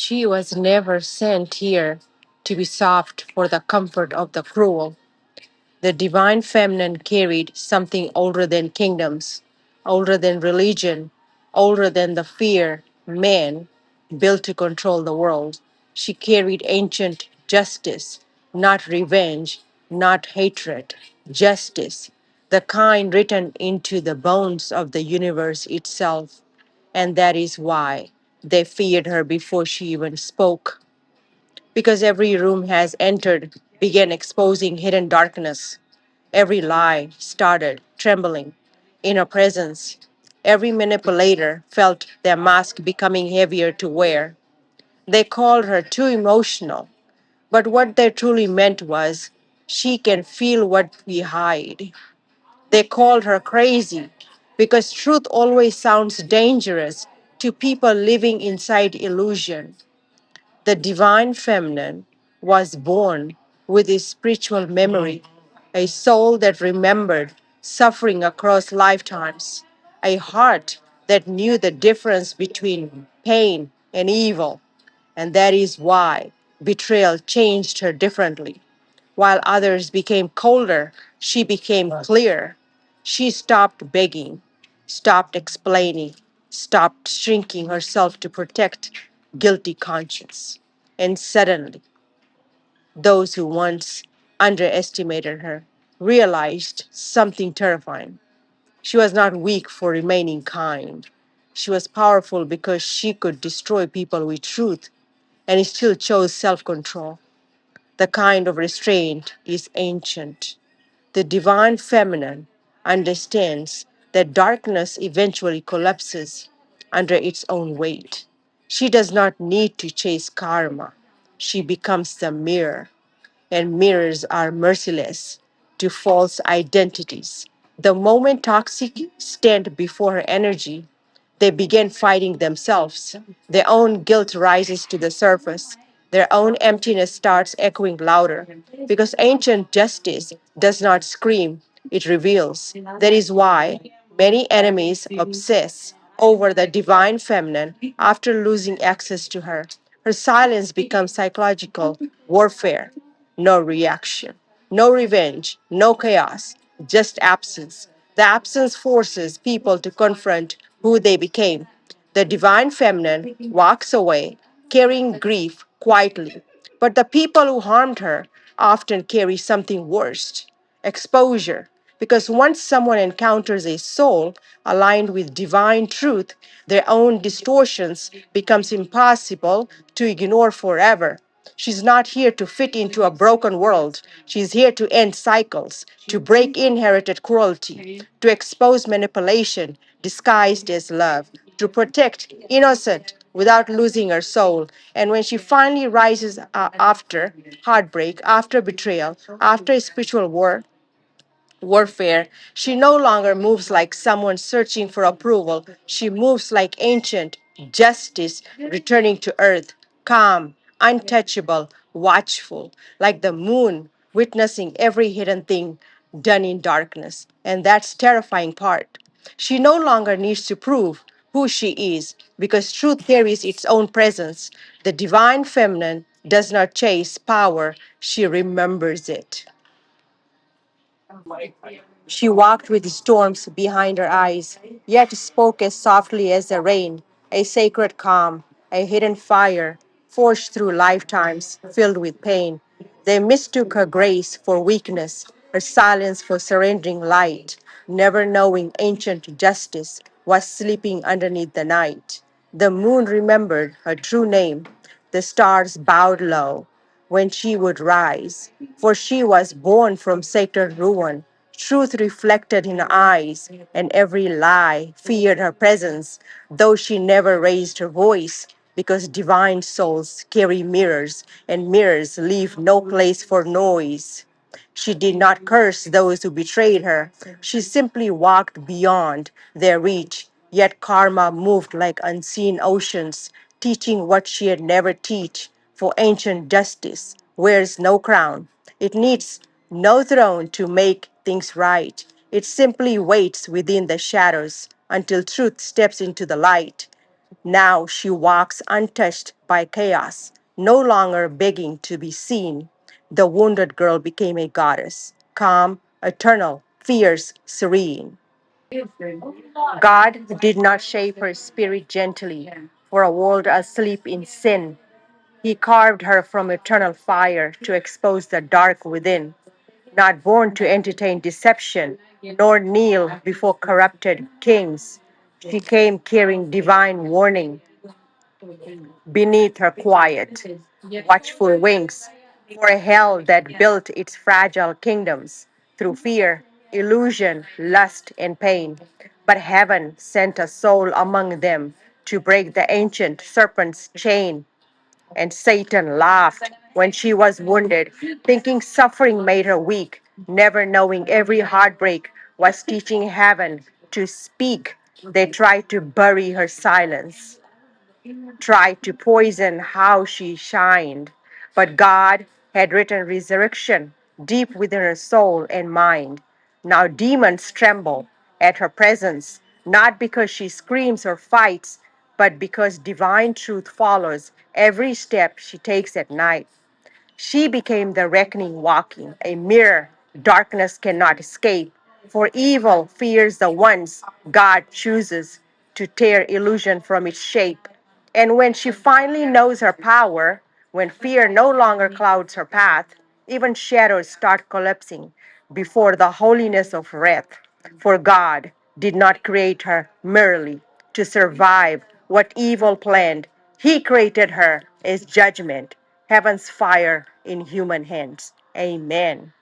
She was never sent here to be soft for the comfort of the cruel. The divine feminine carried something older than kingdoms, older than religion, older than the fear men built to control the world. She carried ancient justice, not revenge, not hatred, justice, the kind written into the bones of the universe itself. And that is why they feared her before she even spoke, because every room has entered began exposing hidden darkness. Every lie started trembling in her presence. Every manipulator felt their mask becoming heavier to wear. They called her too emotional, but what they truly meant was, she can feel what we hide. They called her crazy because truth always sounds dangerous to people living inside illusion. The divine feminine was born with a spiritual memory, a soul that remembered suffering across lifetimes, a heart that knew the difference between pain and evil. And that is why betrayal changed her differently. While others became colder, she became clear. She stopped begging, stopped explaining, stopped shrinking herself to protect guilty conscience. And suddenly, those who once underestimated her realized something terrifying. She was not weak for remaining kind. She was powerful because she could destroy people with truth and still chose self control. The kind of restraint is ancient. The divine feminine understands that darkness eventually collapses under its own weight. She does not need to chase karma. She becomes the mirror, and mirrors are merciless to false identities. The moment toxic stand before her energy, they begin fighting themselves. Their own guilt rises to the surface. Their own emptiness starts echoing louder because ancient justice does not scream, it reveals. That is why many enemies obsess over the divine feminine after losing access to her. Her silence becomes psychological warfare. No reaction, no revenge, no chaos, just absence. The absence forces people to confront who they became. The divine feminine walks away, carrying grief quietly. But the people who harmed her often carry something worse, exposure. Because once someone encounters a soul aligned with divine truth, their own distortions becomes impossible to ignore forever. She's not here to fit into a broken world. She's here to end cycles, to break inherited cruelty, to expose manipulation disguised as love, to protect innocent without losing her soul. And when she finally rises after heartbreak, after betrayal, after spiritual warfare, she no longer moves like someone searching for approval. She moves like ancient justice returning to earth, calm, untouchable, watchful, like the moon witnessing every hidden thing done in darkness. And that's terrifying part. She no longer needs to prove who she is because truth carries its own presence. The divine feminine does not chase power, she remembers it. She walked with storms behind her eyes, yet spoke as softly as the rain, a sacred calm, a hidden fire, forged through lifetimes filled with pain. They mistook her grace for weakness, her silence for surrendering light, never knowing ancient justice was sleeping underneath the night. The moon remembered her true name. The stars bowed low when she would rise, for she was born from sacred ruin. Truth reflected in her eyes, and every lie feared her presence, though she never raised her voice, because divine souls carry mirrors, and mirrors leave no place for noise. She did not curse those who betrayed her. She simply walked beyond their reach. Yet karma moved like unseen oceans, teaching what she had never teach. For ancient justice wears no crown. It needs no throne to make things right. It simply waits within the shadows until truth steps into the light. Now she walks untouched by chaos, no longer begging to be seen. The wounded girl became a goddess, calm, eternal, fierce, serene. God did not shape her spirit gently for a world asleep in sin. He carved her from eternal fire to expose the dark within. Not born to entertain deception, nor kneel before corrupted kings, she came carrying divine warning beneath her quiet, watchful wings, for a hell that built its fragile kingdoms through fear, illusion, lust, and pain. But heaven sent a soul among them to break the ancient serpent's chain, and Satan laughed when she was wounded, thinking suffering made her weak, never knowing every heartbreak was teaching heaven to speak. They tried to bury her silence, tried to poison how she shined. But God had written resurrection deep within her soul and mind. Now demons tremble at her presence, not because she screams or fights, but because divine truth follows every step she takes at night. She became the reckoning walking, a mirror darkness cannot escape. For evil fears the ones God chooses to tear illusion from its shape. And when she finally knows her power, when fear no longer clouds her path, even shadows start collapsing before the holiness of wrath. For God did not create her merely to survive what evil planned. He created her as judgment, heaven's fire in human hands. Amen.